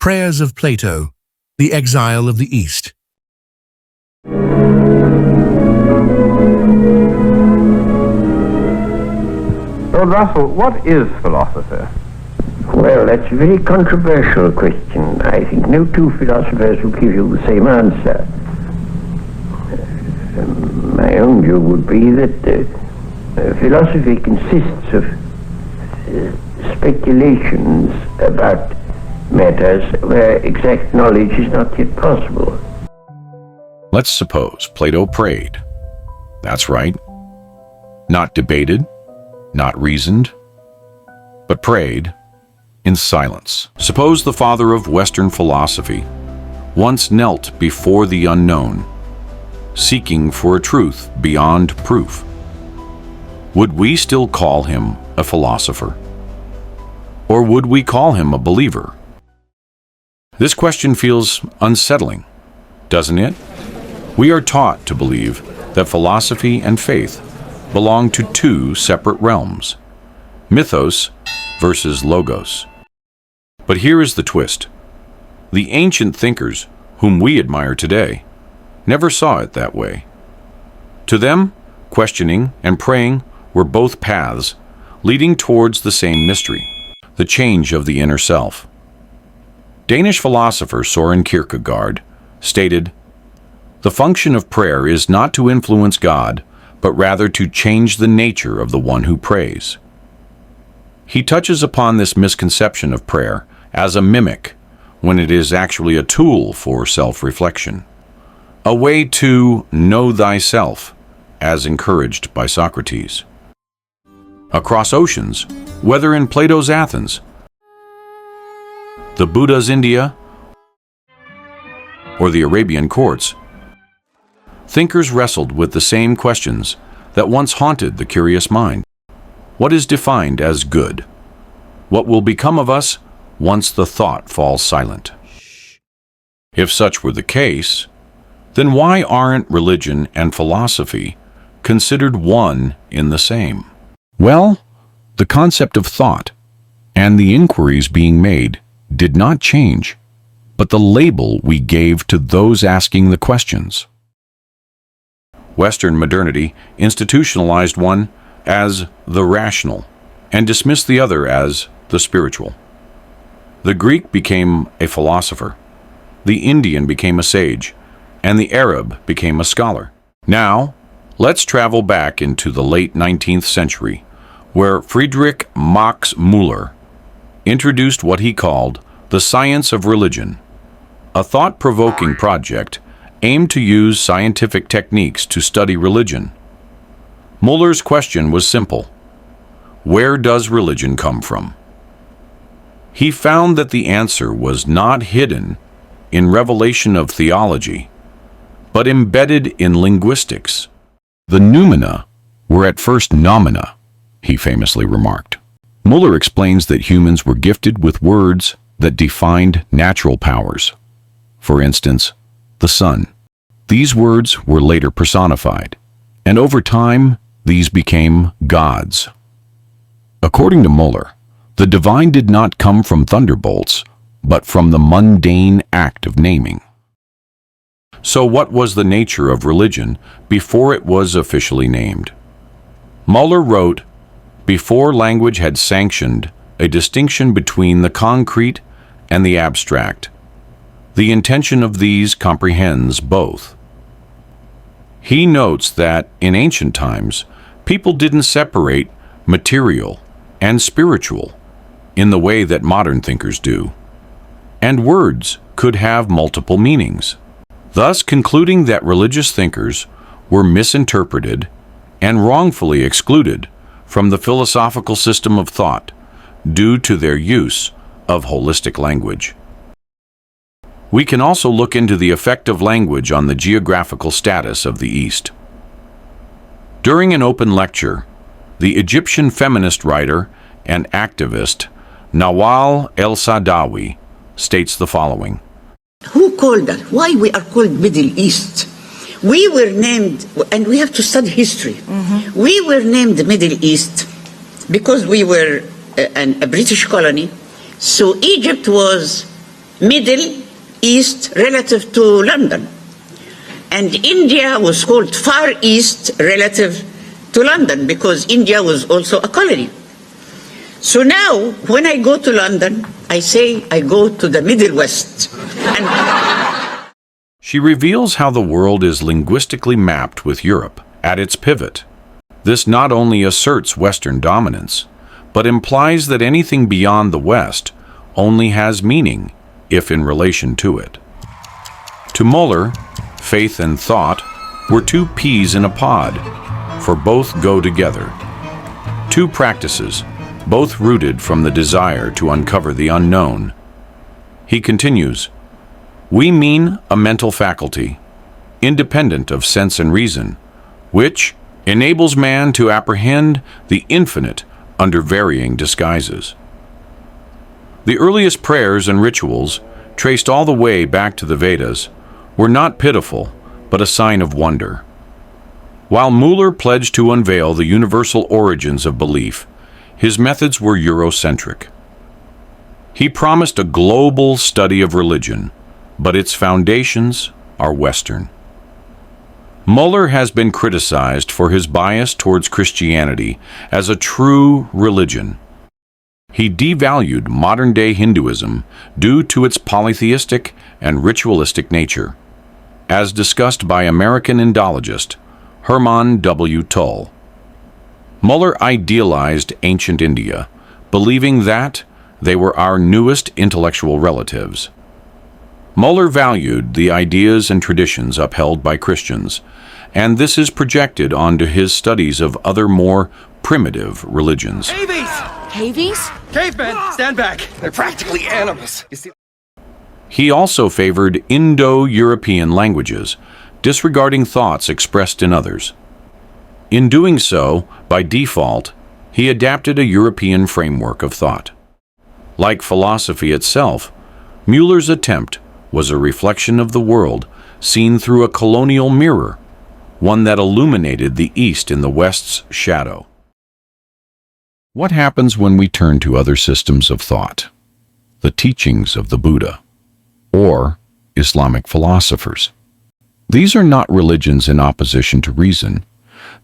Prayers of Plato, The Exile of the East. Lord Russell, what is philosophy? Well, that's a very controversial question. I think no two philosophers will give you the same answer. My own view would be that philosophy consists of speculations about matters where exact knowledge is not yet possible. Let's suppose Plato prayed. That's right. Not debated, not reasoned, but prayed in silence. Suppose the father of Western philosophy once knelt before the unknown, seeking for a truth beyond proof. Would we still call him a philosopher? Or would we call him a believer? This question feels unsettling, doesn't it? We are taught to believe that philosophy and faith belong to two separate realms, mythos versus logos. But here is the twist. The ancient thinkers, whom we admire today, never saw it that way. To them, questioning and praying were both paths leading towards the same mystery, the change of the inner self. Danish philosopher Søren Kierkegaard stated, "The function of prayer is not to influence God, but rather to change the nature of the one who prays." He touches upon this misconception of prayer as a mimic, when it is actually a tool for self-reflection, a way to know thyself, as encouraged by Socrates. Across oceans, whether in Plato's Athens, the Buddha's India, or the Arabian courts, thinkers wrestled with the same questions that once haunted the curious mind. What is defined as good? What will become of us once the thought falls silent? If such were the case, then why aren't religion and philosophy considered one in the same? Well, the concept of thought and the inquiries being made did not change, but the label we gave to those asking the questions. Western modernity institutionalized one as the rational and dismissed the other as the spiritual. The Greek became a philosopher, the Indian became a sage, and the Arab became a scholar. Now, let's travel back into the late 19th century, where Fredrich Max Muller introduced what he called the science of religion, a thought-provoking project aimed to use scientific techniques to study religion. Muller's question was simple: where does religion come from? He found that the answer was not hidden in revelation of theology, but embedded in linguistics. The noumena were at first noumena, he famously remarked. Muller explains that humans were gifted with words that defined natural powers. For instance, the sun. These words were later personified, and over time, these became gods. According to Muller, the divine did not come from thunderbolts, but from the mundane act of naming. So what was the nature of religion before it was officially named? Muller wrote, "Before language had sanctioned a distinction between the concrete and the abstract, the intention of these comprehends both." He notes that in ancient times, people didn't separate material and spiritual in the way that modern thinkers do, and words could have multiple meanings, thus concluding that religious thinkers were misinterpreted and wrongfully excluded from the philosophical system of thought due to their use of holistic language. We can also look into the effect of language on the geographical status of the East. During an open lecture, the Egyptian feminist writer and activist Nawal el-Saadawi states the following: Who called that? Why we are called Middle East? We were named, and we have to study history. We were named Middle East because we were a British colony. So Egypt was Middle East relative to London. And India was called Far East relative to London because India was also a colony. So now, when I go to London, I say I go to the Middle West. She reveals how the world is linguistically mapped with Europe at its pivot. This not only asserts Western dominance, but implies that anything beyond the West only has meaning if in relation to it. To Muller, faith and thought were two peas in a pod, for both go together. Two practices, both rooted from the desire to uncover the unknown. He continues, "We mean a mental faculty, independent of sense and reason, which enables man to apprehend the infinite under varying disguises." The earliest prayers and rituals, traced all the way back to the Vedas, were not pitiful, but a sign of wonder. While Muller pledged to unveil the universal origins of belief, his methods were Eurocentric. He promised a global study of religion, but its foundations are Western. Muller has been criticized for his bias towards Christianity as a true religion. He devalued modern-day Hinduism due to its polytheistic and ritualistic nature, as discussed by American Indologist Hermann W. Tull. Muller idealized ancient India, believing that they were our newest intellectual relatives. Muller valued the ideas and traditions upheld by Christians, and this is projected onto his studies of other more primitive religions. Cavies? Cavemen, stand back. They're practically animals. You see? He also favored Indo-European languages, disregarding thoughts expressed in others. In doing so, by default, he adapted a European framework of thought. Like philosophy itself, Muller's attempt was a reflection of the world seen through a colonial mirror, one that illuminated the East in the West's shadow. What happens when we turn to other systems of thought? The teachings of the Buddha, or Islamic philosophers. These are not religions in opposition to reason.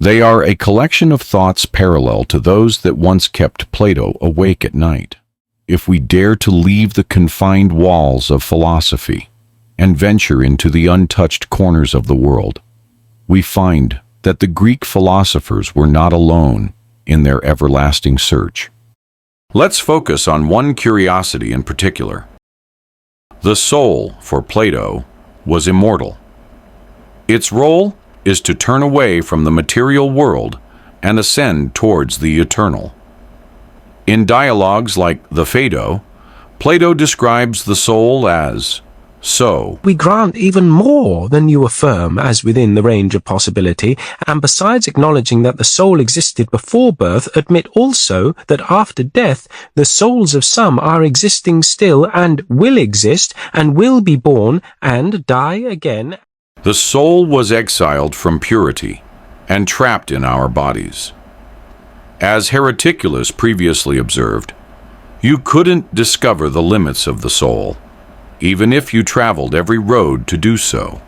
They are a collection of thoughts parallel to those that once kept Plato awake at night. If we dare to leave the confined walls of philosophy and venture into the untouched corners of the world, we find that the Greek philosophers were not alone in their everlasting search. Let's focus on one curiosity in particular. The soul, for Plato, was immortal. Its role is to turn away from the material world and ascend towards the eternal. In dialogues like the Phaedo, Plato describes the soul as so. We grant even more than you affirm as within the range of possibility, and besides acknowledging that the soul existed before birth, admit also that after death the souls of some are existing still and will exist and will be born and die again. The soul was exiled from purity and trapped in our bodies. As Hereticulus previously observed, you couldn't discover the limits of the soul, even if you traveled every road to do so.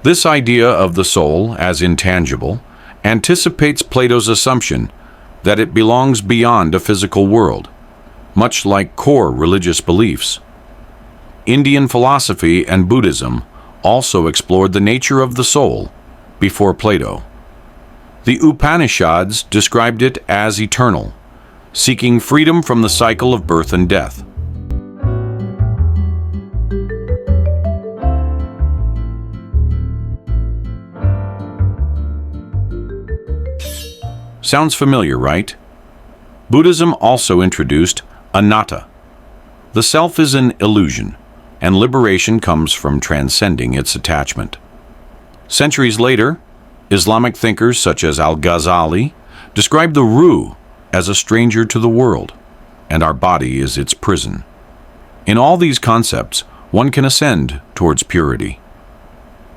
This idea of the soul as intangible anticipates Plato's assumption that it belongs beyond a physical world, much like core religious beliefs. Indian philosophy and Buddhism also explored the nature of the soul before Plato. The Upanishads described it as eternal, seeking freedom from the cycle of birth and death. Sounds familiar, right? Buddhism also introduced anatta. The self is an illusion, and liberation comes from transcending its attachment. Centuries later, Islamic thinkers such as Al-Ghazali described the ruh as a stranger to the world, and our body is its prison. In all these concepts, one can ascend towards purity.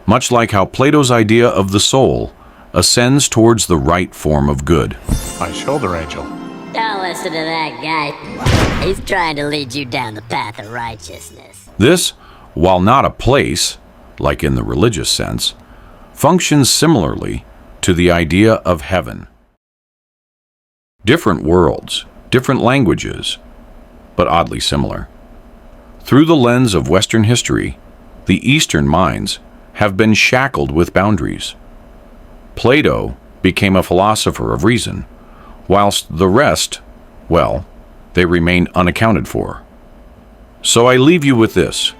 Much like how Plato's idea of the soul ascends towards the right form of good. My shoulder angel. Oh, listen to that guy. He's trying to lead you down the path of righteousness. This, while not a place, like in the religious sense, functions similarly to the idea of heaven. Different worlds, different languages, but oddly similar. Through the lens of Western history, the Eastern minds have been shackled with boundaries. Plato became a philosopher of reason, whilst the rest, well, they remain unaccounted for. So I leave you with this.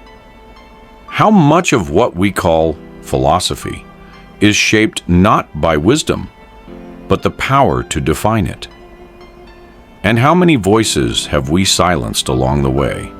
How much of what we call philosophy is shaped not by wisdom, but the power to define it? And how many voices have we silenced along the way?